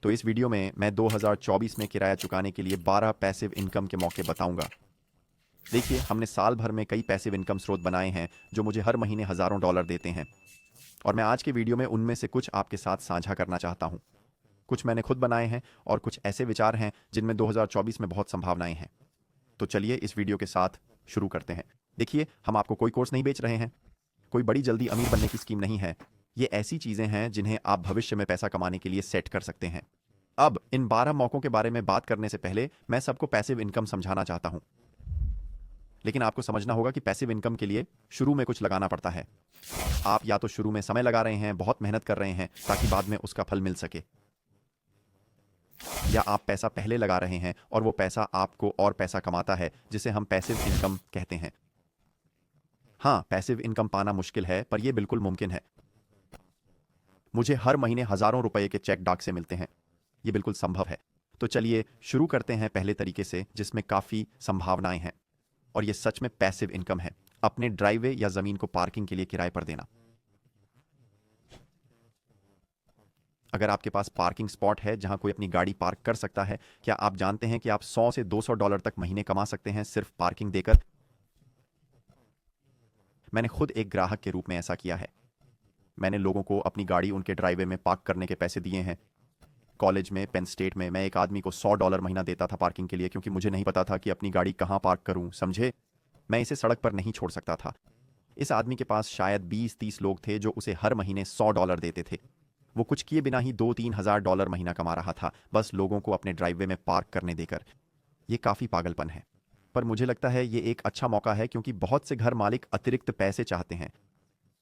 तो इस वीडियो में मैं 2024 में किराया चुकाने के लिए 12 पैसिव इनकम के मौके बताऊंगा। देखिए, हमने साल भर में कई पैसिव इनकम स्रोत बनाए हैं जो मुझे हर महीने हज़ारों डॉलर देते हैं, और मैं आज के वीडियो में उनमें से कुछ आपके साथ साझा करना चाहता हूं। कुछ मैंने खुद बनाए हैं और कुछ ऐसे विचार हैं जिनमें 2024 में बहुत संभावनाएं हैं। तो चलिए इस वीडियो के साथ शुरू करते हैं। देखिए, हम आपको कोई कोर्स नहीं बेच रहे हैं, कोई बड़ी जल्दी अमीर बनने की स्कीम नहीं है। ये ऐसी चीजें हैं जिन्हें आप भविष्य में पैसा कमाने के लिए सेट कर सकते हैं। अब इन 12 मौकों के बारे में बात करने से पहले मैं सबको पैसिव इनकम समझाना चाहता हूं। लेकिन आपको समझना होगा कि पैसिव इनकम के लिए शुरू में कुछ लगाना पड़ता है। आप या तो शुरू में समय लगा रहे हैं, बहुत मेहनत कर रहे हैं ताकि बाद में उसका फल मिल सके, या आप पैसा पहले लगा रहे हैं और वो पैसा आपको और पैसा कमाता है, जिसे हम पैसिव इनकम कहते हैं। हाँ, पैसिव इनकम पाना मुश्किल है, पर यह बिल्कुल मुमकिन है। मुझे हर महीने हजारों रुपए के चेक डाक से मिलते हैं। यह बिल्कुल संभव है। तो चलिए शुरू करते हैं पहले तरीके से, जिसमें काफी संभावनाएं हैं, और यह सच में पैसिव इनकम है। अपने ड्राइववे या जमीन को पार्किंग के लिए किराए पर देना। अगर आपके पास पार्किंग स्पॉट है जहां कोई अपनी गाड़ी पार्क कर सकता है, क्या आप जानते हैं कि आप 100 से 200 डॉलर तक महीने कमा सकते हैं सिर्फ पार्किंग देकर? मैंने खुद एक ग्राहक के रूप में ऐसा किया है। मैंने लोगों को अपनी गाड़ी उनके ड्राइववे में पार्क करने के पैसे दिए हैं। कॉलेज में पेन स्टेट में मैं एक आदमी को $100 महीना देता था पार्किंग के लिए, क्योंकि मुझे नहीं पता था कि अपनी गाड़ी कहां पार्क करूं, समझे? मैं इसे सड़क पर नहीं छोड़ सकता था। इस आदमी के पास शायद 20-30 लोग थे जो उसे हर महीने $100 देते थे। वो कुछ किए बिना ही 2-3 हज़ार डॉलर महीना कमा रहा था, बस लोगों को अपने ड्राइववे में पार्क करने देकर। ये काफ़ी पागलपन है, पर मुझे लगता है ये एक अच्छा मौका है, क्योंकि बहुत से घर मालिक अतिरिक्त पैसे चाहते हैं।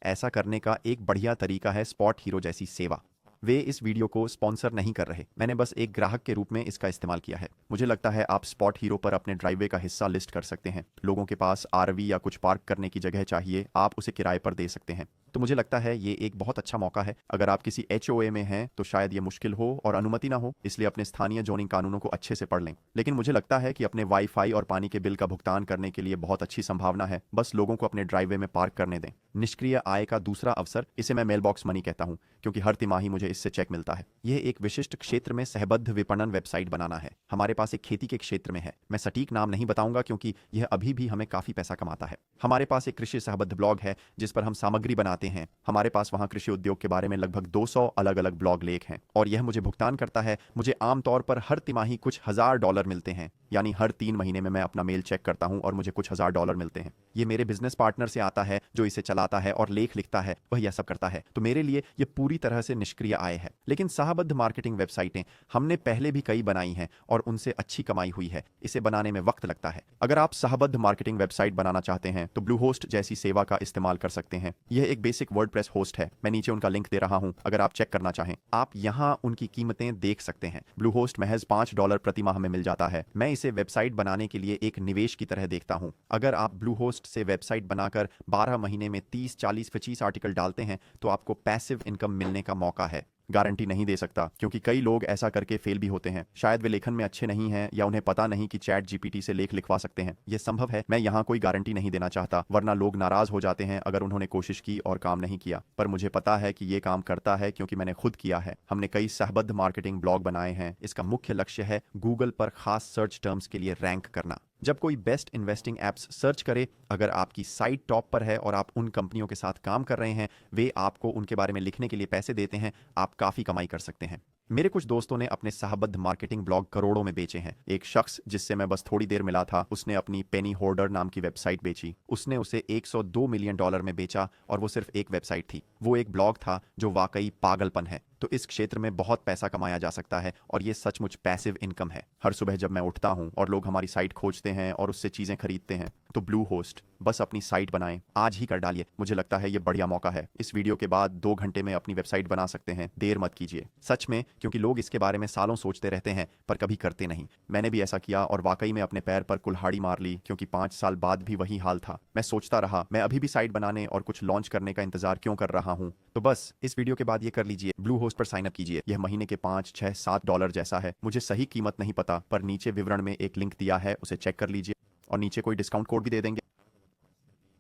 ऐसा करने का एक बढ़िया तरीका है स्पॉट हीरो जैसी सेवा। वे इस वीडियो को स्पॉन्सर नहीं कर रहे, मैंने बस एक ग्राहक के रूप में इसका इस्तेमाल किया है। मुझे लगता है आप स्पॉट हीरो पर अपने ड्राइववे का हिस्सा लिस्ट कर सकते हैं। लोगों के पास आरवी या कुछ पार्क करने की जगह चाहिए, आप उसे किराए पर दे सकते हैं। तो मुझे लगता है ये एक बहुत अच्छा मौका है। अगर आप किसी एचओए में हैं तो शायद ये मुश्किल हो और अनुमति ना हो, इसलिए अपने स्थानीय जोनिंग कानूनों को अच्छे से पढ़ लें। लेकिन मुझे लगता है कि अपने वाईफाई और पानी के बिल का भुगतान करने के लिए बहुत अच्छी संभावना है। बस लोगों को अपने ड्राइववे में पार्क करने दें। निष्क्रिय आय का दूसरा अवसर, इसे मैं मेलबॉक्स मनी कहता हूं, क्योंकि हर तिमाही मुझे इससे चेक मिलता है। यह एक विशिष्ट क्षेत्र में सहबद्ध विपणन वेबसाइट बनाना है। हमारे पास एक खेती के क्षेत्र में है। मैं सटीक नाम नहीं बताऊंगा क्योंकि यह अभी भी हमें काफी पैसा कमाता है। हमारे पास एक कृषि सहबद्ध ब्लॉग है जिस पर हम सामग्री बनाते हैं। हमारे पास वहां कृषि उद्योग के बारे में लगभग 200 अलग अलग ब्लॉग लेख हैं, और यह मुझे भुगतान करता है। मुझे आमतौर पर हर तिमाही कुछ हजार डॉलर मिलते हैं, यानी हर 3 महीने में मैं अपना मेल चेक करता हूं और मुझे कुछ हजार डॉलर मिलते हैं। ये मेरे बिजनेस पार्टनर से आता है जो इसे चलाता है और लेख लिखता है, वह यह सब करता है। तो मेरे लिए यह पूरी तरह से निष्क्रिय आय है। लेकिन सहबद्ध मार्केटिंग वेबसाइटें हमने पहले भी कई बनाई हैं और उनसे अच्छी कमाई हुई है। इसे बनाने में वक्त लगता है। अगर आप सहबद्ध मार्केटिंग वेबसाइट बनाना चाहते हैं तो ब्लूहोस्ट जैसी सेवा का इस्तेमाल कर सकते हैं। यह एक बेसिक वर्डप्रेस होस्ट है। मैं नीचे उनका लिंक दे रहा हूं, अगर आप चेक करना चाहें। आप यहां उनकी कीमतें देख सकते हैं। ब्लूहोस्ट महज $5 प्रति माह में मिल जाता है। मैं इसे वेबसाइट बनाने के लिए एक निवेश की तरह देखता हूं। अगर आप ब्लूहोस्ट से वेबसाइट बनाकर 12 महीने में 30, 40, 25 आर्टिकल डालते हैं तो आपको पैसिव इनकम मिलने का मौका है। गारंटी नहीं दे सकता, क्योंकि कई लोग ऐसा करके फेल भी होते हैं। शायद वे लेखन में अच्छे नहीं हैं, या उन्हें पता नहीं कि चैट जीपीटी से लेख लिखवा सकते हैं। यह संभव है। मैं यहाँ कोई गारंटी नहीं देना चाहता, वरना लोग नाराज हो जाते हैं अगर उन्होंने कोशिश की और काम नहीं किया। पर मुझे पता है कि यह काम करता है, क्योंकि मैंने खुद किया है। हमने कई सहबद्ध मार्केटिंग ब्लॉग बनाए हैं। इसका मुख्य लक्ष्य है गूगल पर खास सर्च टर्म्स के लिए रैंक करना। जब कोई बेस्ट इन्वेस्टिंग एप्स सर्च करे, अगर आपकी साइट टॉप पर है और आप उन कंपनियों के साथ काम कर रहे हैं, वे आपको उनके बारे में लिखने के लिए पैसे देते हैं, आप काफ़ी कमाई कर सकते हैं। मेरे कुछ दोस्तों ने अपने सहबद्ध मार्केटिंग ब्लॉग करोड़ों में बेचे हैं। एक शख्स जिससे मैं बस थोड़ी देर मिला था, उसने अपनी पेनी होर्डर नाम की वेबसाइट बेची। उसने उसे $102 मिलियन में बेचा, और वो सिर्फ एक वेबसाइट थी। वो एक ब्लॉग था, जो वाकई पागलपन है। तो इस क्षेत्र में बहुत पैसा कमाया जा सकता है, और ये सचमुच पैसिव इनकम है। हर सुबह जब मैं उठता हूं और लोग हमारी साइट खोजते हैं और उससे चीजें खरीदते हैं, तो ब्लूहोस्ट, बस अपनी साइट बनाएं, आज ही कर डालिए। मुझे लगता है ये बढ़िया मौका है। इस वीडियो के बाद 2 घंटे में अपनी वेबसाइट बना सकते हैं। देर मत कीजिए, सच में, क्योंकि लोग इसके बारे में सालों सोचते रहते हैं पर कभी करते नहीं। मैंने भी ऐसा किया और वाकई में अपने पैर पर कुल्हाड़ी मार ली, क्योंकि 5 साल बाद भी वही हाल था। मैं सोचता रहा, मैं अभी भी साइट बनाने और कुछ लॉन्च करने का इंतजार क्यों कर रहा हूं। तो बस इस वीडियो के बाद ये कर लीजिए, ब्लूहोस्ट पर साइन अप कीजिए। यह महीने के 5, 6, 7 डॉलर जैसा है। मुझे सही कीमत नहीं पता, पर नीचे विवरण में एक लिंक दिया है, उसे चेक कर लीजिए, और नीचे कोई डिस्काउंट कोड भी दे देंगे।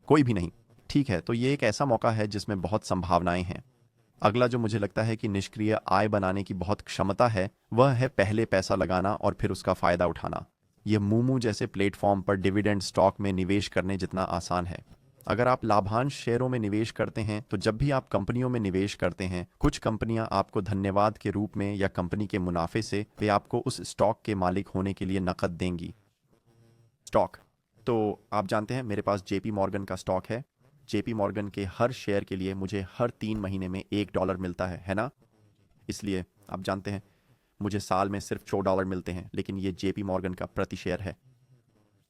कोई भी नहीं, ठीक है। तो ये एक ऐसा मौका है जिसमें बहुत संभावनाएं हैं। अगला जो मुझे लगता है कि निष्क्रिय आय बनाने की बहुत क्षमता है, वह है पहले पैसा लगाना और फिर उसका फायदा उठाना। यह मूमू जैसे प्लेटफॉर्म पर डिविडेंड स्टॉक में निवेश करने जितना आसान है। अगर आप लाभांश शेयरों में निवेश करते हैं तो जब भी आप कंपनियों में निवेश करते हैं, कुछ कंपनियां आपको धन्यवाद के रूप में या कंपनी के मुनाफे से वे आपको उस स्टॉक के मालिक होने के लिए नकद देंगी। स्टॉक तो आप जानते हैं मेरे पास जेपी मॉर्गन का स्टॉक है। जेपी मॉर्गन के हर शेयर के लिए मुझे हर 3 महीने में $1 मिलता है ना? इसलिए आप जानते हैं मुझे साल में सिर्फ $4 मिलते हैं, लेकिन ये जेपी मॉर्गन का प्रति शेयर है।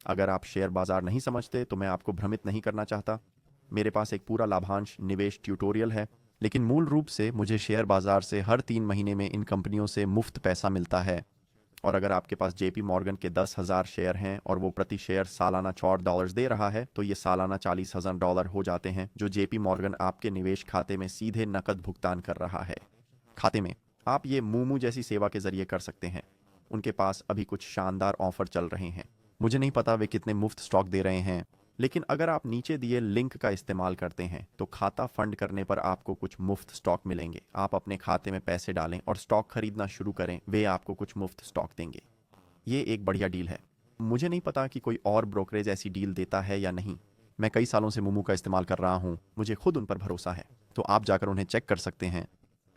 अगर आप शेयर बाजार नहीं समझते तो मैं आपको भ्रमित नहीं करना चाहता। मेरे पास एक पूरा लाभांश निवेश ट्यूटोरियल है, लेकिन मूल रूप से मुझे शेयर बाजार से हर 3 महीने में इन कंपनियों से मुफ्त पैसा मिलता है। और अगर आपके पास जेपी मॉर्गन के 10,000 शेयर हैं और वो प्रति शेयर सालाना $4 दे रहा है, तो ये सालाना $40,000 हो जाते हैं, जो जेपी मॉर्गन आपके निवेश खाते में सीधे नकद भुगतान कर रहा है। खाते में आप ये मूमू जैसी सेवा के जरिए कर सकते हैं। उनके पास अभी कुछ शानदार ऑफर चल रहे हैं। मुझे नहीं पता वे कितने मुफ्त स्टॉक दे रहे हैं, लेकिन अगर आप नीचे दिए लिंक का इस्तेमाल करते हैं तो खाता फंड करने पर आपको कुछ मुफ्त स्टॉक मिलेंगे। आप अपने खाते में पैसे डालें और स्टॉक खरीदना शुरू करें, वे आपको कुछ मुफ्त स्टॉक देंगे। ये एक बढ़िया डील है। मुझे नहीं पता कि कोई और ब्रोकरेज ऐसी डील देता है या नहीं। मैं कई सालों से मूमू का इस्तेमाल कर रहा हूँ, मुझे खुद उन पर भरोसा है, तो आप जाकर उन्हें चेक कर सकते हैं।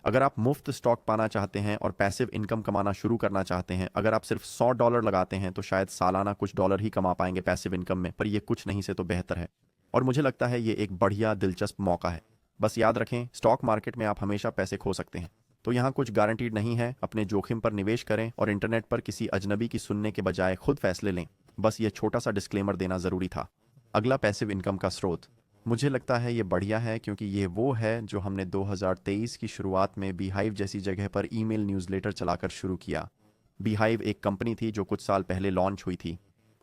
अगर आप मुफ्त स्टॉक पाना चाहते हैं और पैसिव इनकम कमाना शुरू करना चाहते हैं, अगर आप सिर्फ $100 लगाते हैं तो शायद सालाना कुछ डॉलर ही कमा पाएंगे पैसिव इनकम में, पर यह कुछ नहीं से तो बेहतर है। और मुझे लगता है ये एक बढ़िया दिलचस्प मौका है। बस याद रखें, स्टॉक मार्केट में आप हमेशा पैसे खो सकते हैं, तो यहाँ कुछ गारंटीड नहीं है। अपने जोखिम पर निवेश करें और इंटरनेट पर किसी अजनबी की सुनने के बजाय खुद फैसले लें। बस ये छोटा सा डिस्क्लेमर देना ज़रूरी था। अगला पैसिव इनकम का स्रोत, मुझे लगता है ये बढ़िया है क्योंकि ये वो है जो हमने 2023 की शुरुआत में बीहाइव जैसी जगह पर ईमेल न्यूज़लेटर चलाकर शुरू किया। बीहाइव एक कंपनी थी जो कुछ साल पहले लॉन्च हुई थी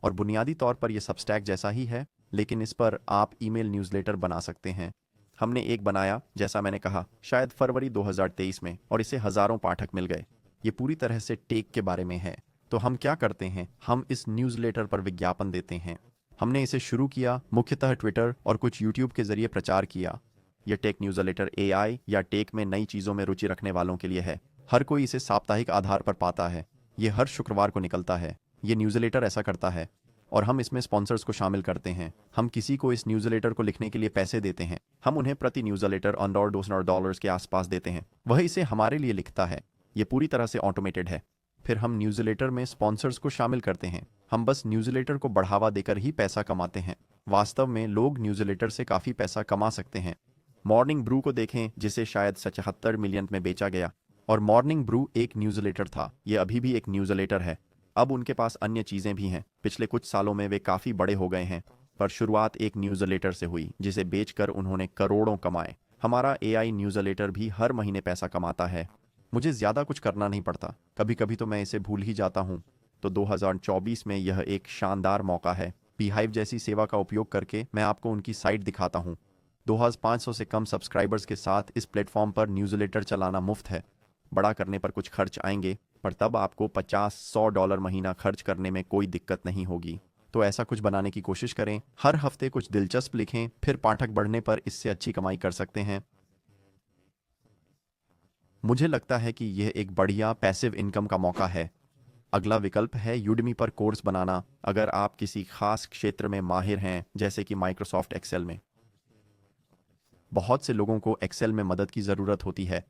और बुनियादी तौर पर यह सबस्टैक जैसा ही है, लेकिन इस पर आप ईमेल न्यूज़लेटर बना सकते हैं। हमने एक बनाया, जैसा मैंने कहा, शायद फरवरी 2023 में, और इसे हज़ारों पाठक मिल गए। ये पूरी तरह से टेक के बारे में है। तो हम क्या करते हैं, हम इस न्यूज़लेटर पर विज्ञापन देते हैं। हमने इसे शुरू किया मुख्यतः ट्विटर और कुछ यूट्यूब के जरिए प्रचार किया। यह टेक न्यूज़लेटर एआई या टेक में नई चीज़ों में रुचि रखने वालों के लिए है। हर कोई इसे साप्ताहिक आधार पर पाता है। यह हर शुक्रवार को निकलता है। यह न्यूज़लेटर ऐसा करता है और हम इसमें स्पॉन्सर्स को शामिल करते हैं। हम किसी को इस न्यूज़लेटर को लिखने के लिए पैसे देते हैं। हम उन्हें प्रति न्यूज़लेटर $200 के आसपास देते हैं। वह इसे हमारे लिए लिखता है। यह पूरी तरह से ऑटोमेटेड है। फिर हम न्यूज़लेटर में स्पॉन्सर्स को शामिल करते हैं। हम बस न्यूज़लेटर को बढ़ावा देकर ही पैसा कमाते हैं। वास्तव में लोग न्यूज़लेटर से काफ़ी पैसा कमा सकते हैं। मॉर्निंग ब्रू को देखें, जिसे शायद 77 मिलियन में बेचा गया, और मॉर्निंग ब्रू एक न्यूज़लेटर था। यह अभी भी एक न्यूज़लेटर है। अब उनके पास अन्य चीज़ें भी हैं। पिछले कुछ सालों में वे काफ़ी बड़े हो गए हैं, पर शुरुआत एक न्यूज़लेटर से हुई जिसे बेचकर उन्होंने करोड़ों कमाए। हमारा एआई न्यूज़लेटर भी हर महीने पैसा कमाता है। मुझे ज़्यादा कुछ करना नहीं पड़ता। कभी कभी तो मैं इसे भूल ही जाता हूँ। तो 2024 में यह एक शानदार मौका है। बीहाइव जैसी सेवा का उपयोग करके मैं आपको उनकी साइट दिखाता हूँ। 2500 से कम सब्सक्राइबर्स के साथ इस प्लेटफॉर्म पर न्यूज़लेटर चलाना मुफ्त है। बड़ा करने पर कुछ खर्च आएंगे, पर तब आपको $50-100 महीना खर्च करने में कोई दिक्कत नहीं होगी। तो ऐसा कुछ बनाने की कोशिश करें। हर हफ्ते कुछ दिलचस्प लिखें, फिर पाठक बढ़ने पर इससे अच्छी कमाई कर सकते हैं। मुझे लगता है कि यह एक बढ़िया पैसिव इनकम का मौका है। अगला विकल्प है यूडमी पर कोर्स बनाना। अगर आप किसी खास क्षेत्र में माहिर हैं, जैसे कि माइक्रोसॉफ्ट एक्सेल में। बहुत से लोगों को एक्सेल में मदद की ज़रूरत होती है,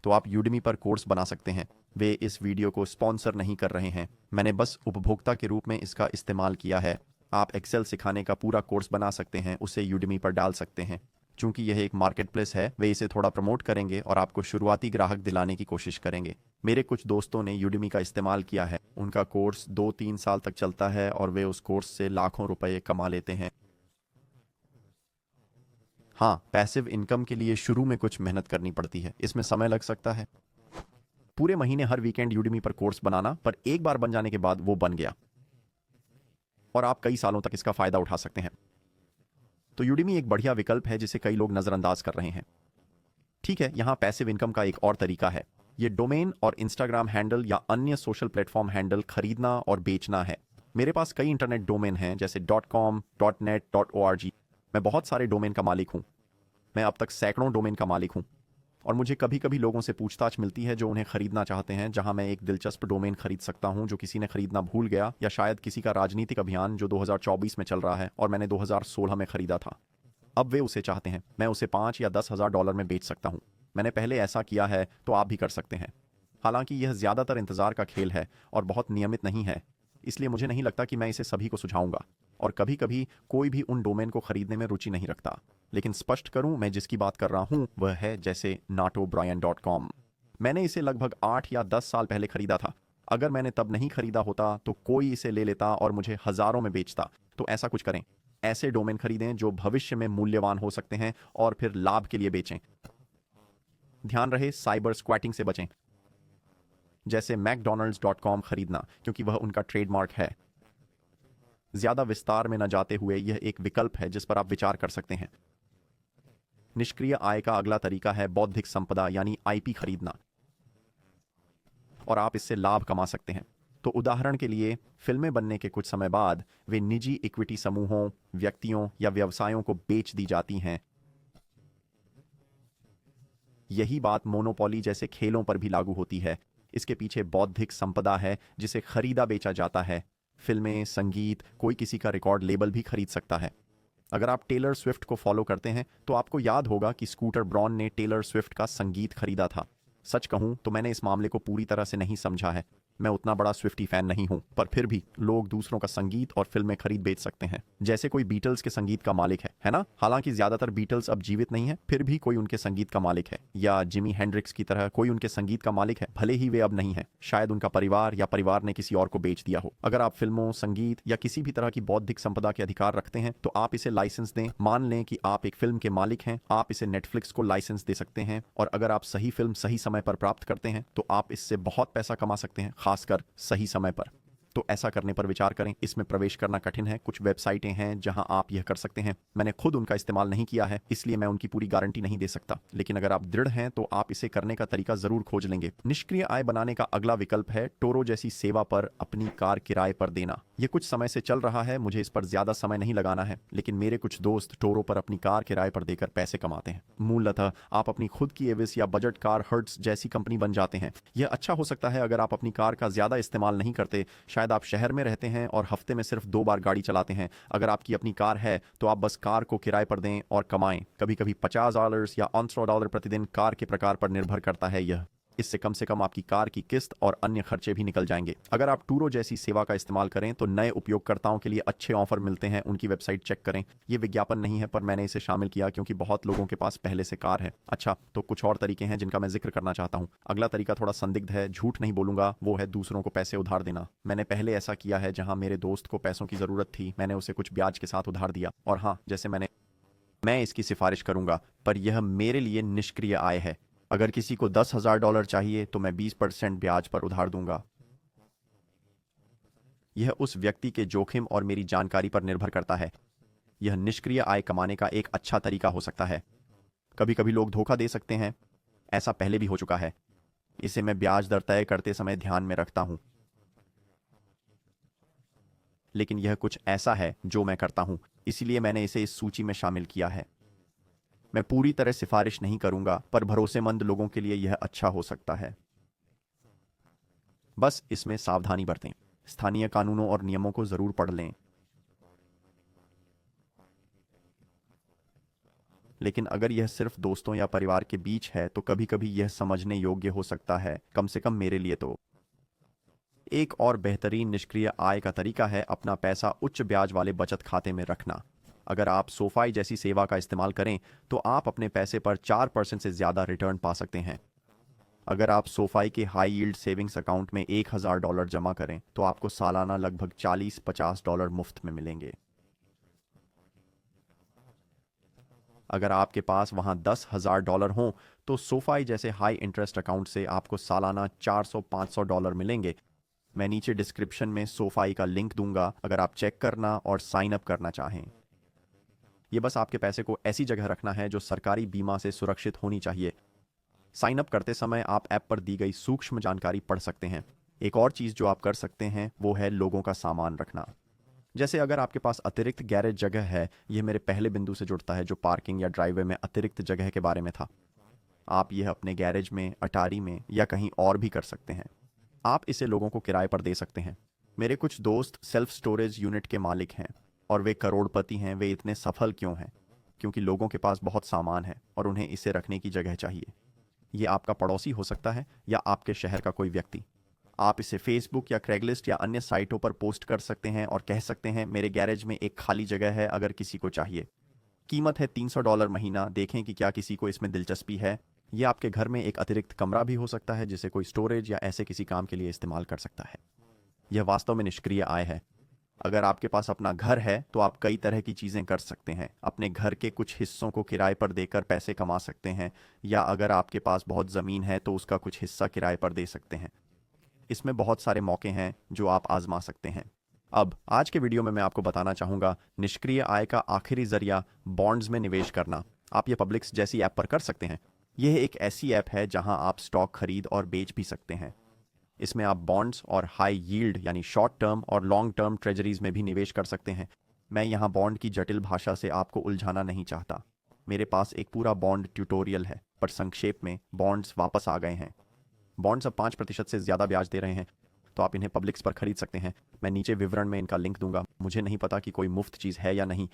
तो आप यूडमी पर कोर्स बना सकते हैं। वे इस वीडियो को स्पॉन्सर नहीं कर रहे हैं, मैंने बस उपभोक्ता के रूप में इसका इस्तेमाल किया है। आप एक्सेल सिखाने का पूरा कोर्स बना सकते हैं, उसे यूडमी पर डाल सकते हैं। चूंकि यह एक मार्केट प्लेस है, वे इसे थोड़ा प्रमोट करेंगे और आपको शुरुआती ग्राहक दिलाने की कोशिश करेंगे। मेरे कुछ दोस्तों ने यूडमी का इस्तेमाल किया है। उनका कोर्स 2-3 साल तक चलता है और वे उस कोर्स से लाखों रुपए कमा लेते हैं। हाँ, पैसिव इनकम के लिए शुरू में कुछ मेहनत करनी पड़ती है, इसमें समय लग सकता है। पूरे महीने हर वीकेंड यूडमी पर कोर्स बनाना, पर एक बार बन जाने के बाद वो बन गया और आप कई सालों तक इसका फायदा उठा सकते हैं। तो यूडमी एक बढ़िया विकल्प है जिसे कई लोग नज़रअंदाज कर रहे हैं। ठीक है, यहाँ पैसिव इनकम का एक और तरीका है। ये डोमेन और इंस्टाग्राम हैंडल या अन्य सोशल प्लेटफॉर्म हैंडल खरीदना और बेचना है। मेरे पास कई इंटरनेट डोमेन हैं, जैसे .com, .net, .org। मैं बहुत सारे डोमेन का मालिक हूँ। मैं अब तक सैकड़ों डोमेन का मालिक हूँ। और मुझे कभी कभी लोगों से पूछताछ मिलती है जो उन्हें खरीदना चाहते हैं, जहां मैं एक दिलचस्प डोमेन खरीद सकता हूं जो किसी ने खरीदना भूल गया, या शायद किसी का राजनीतिक अभियान जो 2024 में चल रहा है और मैंने 2016 में खरीदा था। अब वे उसे चाहते हैं। मैं उसे 5 या 10 हज़ार डॉलर में बेच सकता हूं। मैंने पहले ऐसा किया है, तो आप भी कर सकते हैं। हालांकि यह ज़्यादातर इंतज़ार का खेल है और बहुत नियमित नहीं है, इसलिए मुझे नहीं लगता कि मैं इसे सभी को सुझाऊंगा। और कभी कभी कोई भी उन डोमेन को खरीदने में रुचि नहीं रखता। लेकिन स्पष्ट करूं, मैं जिसकी बात कर रहा हूं वह है जैसे natobryan.com। मैंने इसे लगभग 8 या 10 साल पहले खरीदा था। अगर मैंने तब नहीं खरीदा होता तो कोई इसे ले लेता और मुझे हज़ारों में बेचता। तो ऐसा कुछ करें, ऐसे डोमेन खरीदें जो भविष्य में मूल्यवान हो सकते हैं और फिर लाभ के लिए बेचें। ध्यान रहे, साइबर स्क्वैटिंग से बचें। जैसे McDonalds.com खरीदना, क्योंकि वह उनका ट्रेडमार्क है। ज्यादा विस्तार में न जाते हुए यह एक विकल्प है जिस पर आप विचार कर सकते हैं। निष्क्रिय आय का अगला तरीका है बौद्धिक संपदा यानी IP खरीदना, और आप इससे लाभ कमा सकते हैं। तो उदाहरण के लिए, फिल्में बनने के कुछ समय बाद वे निजी इक्विटी समूहों, व्यक्तियों या व्यवसायों को बेच दी जाती हैं। यही बात मोनोपोली जैसे खेलों पर भी लागू होती है। इसके पीछे बौद्धिक संपदा है जिसे खरीदा बेचा जाता है। फिल्में, संगीत, कोई किसी का रिकॉर्ड लेबल भी खरीद सकता है। अगर आप टेलर स्विफ्ट को फॉलो करते हैं तो आपको याद होगा कि स्कूटर ब्रॉन ने टेलर स्विफ्ट का संगीत खरीदा था। सच कहूं तो मैंने इस मामले को पूरी तरह से नहीं समझा है। मैं उतना बड़ा स्विफ्टी फैन नहीं हूं, पर फिर भी लोग दूसरों का संगीत और फिल्में खरीद बेच सकते हैं, जैसे कोई बीटल्स के संगीत का मालिक है ना? हालांकि ज्यादातर बीटल्स अब जीवित नहीं है, फिर भी कोई उनके संगीत का मालिक है। या जिमी हेंड्रिक्स की तरह कोई उनके संगीत का मालिक है, भले ही वे अब नहीं है। शायद उनका परिवार या परिवार ने किसी और को बेच दिया हो। अगर आप फिल्मों, संगीत या किसी भी तरह की बौद्धिक संपदा के अधिकार रखते हैं तो आप इसे लाइसेंस दें। मान लें कि आप एक फिल्म के मालिक हैं, आप इसे नेटफ्लिक्स को लाइसेंस दे सकते हैं, और अगर आप सही फिल्म सही समय पर प्राप्त करते हैं तो आप इससे बहुत पैसा कमा सकते हैं, खासकर सही समय पर। तो ऐसा करने पर विचार करें। इसमें प्रवेश करना कठिन है। कुछ वेबसाइटें हैं जहां आप यह कर सकते हैं। मैंने खुद उनका इस्तेमाल नहीं किया है, इसलिए मैं उनकी पूरी गारंटी नहीं दे सकता, लेकिन अगर आप दृढ़ हैं तो आप इसे करने का तरीका जरूर खोज लेंगे। निष्क्रिय आय बनाने का अगला विकल्प है टोरो जैसी सेवा पर अपनी कार किराए पर देना। यह कुछ समय से चल रहा है, मुझे इस पर ज्यादा समय नहीं लगाना है, लेकिन मेरे कुछ दोस्त टोरो पर अपनी कार किराए पर देकर पैसे कमाते हैं। मूलतः आप अपनी खुद की एविस या बजट कार हर्ट्स जैसी कंपनी बन जाते हैं। यह अच्छा हो सकता है अगर आप अपनी कार का ज्यादा इस्तेमाल नहीं करते। शायद आप शहर में रहते हैं और हफ्ते में सिर्फ 2 बार गाड़ी चलाते हैं। अगर आपकी अपनी कार है तो आप बस कार को किराए पर दें और कमाएं। कभी कभी $50 या $100 प्रतिदिन, कार के प्रकार पर निर्भर करता है यह। इससे कम से कम आपकी कार की किस्त और अन्य खर्चे भी निकल जाएंगे। अगर आप टूरो जैसी सेवा का इस्तेमाल करें तो नए उपयोगकर्ताओं के लिए अच्छे ऑफर मिलते हैं। उनकी वेबसाइट चेक करें। यह विज्ञापन नहीं है, पर मैंने इसे शामिल किया क्योंकि बहुत लोगों के पास पहले से कार है। अच्छा, तो कुछ और तरीके हैं जिनका मैं जिक्र करना चाहता हूं। अगला तरीका थोड़ा संदिग्ध है, झूठ नहीं बोलूंगा, वो है दूसरों को पैसे उधार देना। मैंने पहले ऐसा किया है जहां मेरे दोस्त को पैसों की जरूरत थी, मैंने उसे कुछ ब्याज के साथ उधार दिया। और हाँ, जैसे मैं इसकी सिफारिश करूंगा, पर यह मेरे लिए निष्क्रिय आय है। अगर किसी को $10,000 चाहिए तो मैं 20% ब्याज पर उधार दूंगा। यह उस व्यक्ति के जोखिम और मेरी जानकारी पर निर्भर करता है। यह निष्क्रिय आय कमाने का एक अच्छा तरीका हो सकता है। कभी कभी लोग धोखा दे सकते हैं, ऐसा पहले भी हो चुका है। इसे मैं ब्याज दर तय करते समय ध्यान में रखता हूं। लेकिन यह कुछ ऐसा है जो मैं करता हूं, इसीलिए मैंने इसे इस सूची में शामिल किया है। मैं पूरी तरह सिफारिश नहीं करूंगा, पर भरोसेमंद लोगों के लिए यह अच्छा हो सकता है। बस इसमें सावधानी बरतें। स्थानीय कानूनों और नियमों को जरूर पढ़ लें। लेकिन अगर यह सिर्फ दोस्तों या परिवार के बीच है तो कभी कभी यह समझने योग्य हो सकता है, कम से कम मेरे लिए तो। एक और बेहतरीन निष्क्रिय आय का तरीका है अपना पैसा उच्च ब्याज वाले बचत खाते में रखना। अगर आप सोफाई जैसी सेवा का इस्तेमाल करें तो आप अपने पैसे पर 4% से ज़्यादा रिटर्न पा सकते हैं। अगर आप सोफाई के हाई यील्ड सेविंग्स अकाउंट में $1,000 जमा करें तो आपको सालाना लगभग $40-50 मुफ्त में मिलेंगे। अगर आपके पास वहां $10,000 हों तो सोफाई जैसे हाई इंटरेस्ट अकाउंट से आपको सालाना $400-500 मिलेंगे। मैं नीचे डिस्क्रिप्शन में सोफाई का लिंक दूंगा अगर आप चेक करना और साइन अप करना चाहें। यह बस आपके पैसे को ऐसी जगह रखना है जो सरकारी बीमा से सुरक्षित होनी चाहिए। साइन अप करते समय आप ऐप पर दी गई सूक्ष्म जानकारी पढ़ सकते हैं। एक और चीज़ जो आप कर सकते हैं वो है लोगों का सामान रखना। जैसे अगर आपके पास अतिरिक्त गैरेज जगह है, यह मेरे पहले बिंदु से जुड़ता है जो पार्किंग या ड्राइववे में अतिरिक्त जगह के बारे में था। आप यह अपने गैरेज में, अटारी में या कहीं और भी कर सकते हैं। आप इसे लोगों को किराए पर दे सकते हैं। मेरे कुछ दोस्त सेल्फ स्टोरेज यूनिट के मालिक हैं और वे करोड़पति हैं। वे इतने सफल क्यों हैं? क्योंकि लोगों के पास बहुत सामान है और उन्हें इसे रखने की जगह चाहिए। ये आपका पड़ोसी हो सकता है या आपके शहर का कोई व्यक्ति। आप इसे फेसबुक या क्रेगलिस्ट या अन्य साइटों पर पोस्ट कर सकते हैं और कह सकते हैं, मेरे गैरेज में एक खाली जगह है, अगर किसी को चाहिए। कीमत है $300 महीना। देखें कि क्या किसी को इसमें दिलचस्पी है। यह आपके घर में एक अतिरिक्त कमरा भी हो सकता है जिसे कोई स्टोरेज या ऐसे किसी काम के लिए इस्तेमाल कर सकता है। यह वास्तव में निष्क्रिय आय है। अगर आपके पास अपना घर है तो आप कई तरह की चीज़ें कर सकते हैं। अपने घर के कुछ हिस्सों को किराए पर देकर पैसे कमा सकते हैं, या अगर आपके पास बहुत ज़मीन है तो उसका कुछ हिस्सा किराए पर दे सकते हैं। इसमें बहुत सारे मौके हैं जो आप आजमा सकते हैं। अब आज के वीडियो में मैं आपको बताना चाहूँगा निष्क्रिय आय का आखिरी जरिया बॉन्ड्स में निवेश करना। आप ये पब्लिक्स जैसी ऐप पर कर सकते हैं। यह एक ऐसी ऐप है जहां आप स्टॉक खरीद और बेच भी सकते हैं। इसमें आप बॉन्ड्स और हाई यील्ड यानी शॉर्ट टर्म और लॉन्ग टर्म ट्रेजरीज में भी निवेश कर सकते हैं। मैं यहाँ बॉन्ड की जटिल भाषा से आपको उलझाना नहीं चाहता। मेरे पास एक पूरा बॉन्ड ट्यूटोरियल है, पर संक्षेप में बॉन्ड्स वापस आ गए हैं। बॉन्ड्स अब 5% से ज़्यादा ब्याज दे रहे हैं, तो आप इन्हें पब्लिक्स पर खरीद सकते हैं। मैं नीचे विवरण में इनका लिंक दूंगा। मुझे नहीं पता कि कोई मुफ्त चीज़ है या नहीं।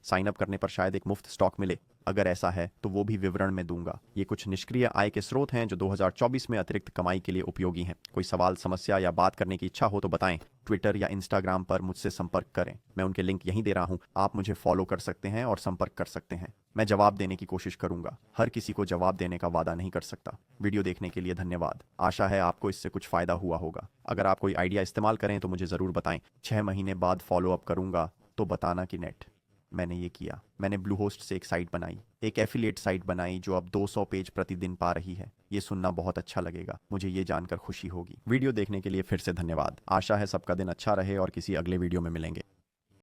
साइन अप करने पर शायद एक मुफ्त स्टॉक मिले। अगर ऐसा है तो वो भी विवरण में दूंगा। ये कुछ निष्क्रिय आय के स्रोत हैं जो 2024 में अतिरिक्त कमाई के लिए उपयोगी हैं। कोई सवाल, समस्या या बात करने की इच्छा हो तो बताएं। ट्विटर या इंस्टाग्राम पर मुझसे संपर्क करें। मैं उनके लिंक यहीं दे रहा हूं। आप मुझे फॉलो कर सकते हैं और संपर्क कर सकते हैं। मैं जवाब देने की कोशिश करूंगा। हर किसी को जवाब देने का वादा नहीं कर सकता। वीडियो देखने के लिए धन्यवाद। आशा है आपको इससे कुछ फायदा हुआ होगा। अगर आप कोई आइडिया इस्तेमाल करें तो मुझे ज़रूर बताएं। 6 महीने बाद फॉलो अप करूंगा तो बताना कि नेट मैंने ये किया। मैंने ब्लूहोस्ट से एक साइट बनाई, एक एफिलिएट साइट बनाई जो अब 200 पेज प्रतिदिन पा रही है। ये सुनना बहुत अच्छा लगेगा। मुझे ये जानकर खुशी होगी। वीडियो देखने के लिए फिर से धन्यवाद। आशा है सबका दिन अच्छा रहे और किसी अगले वीडियो में मिलेंगे।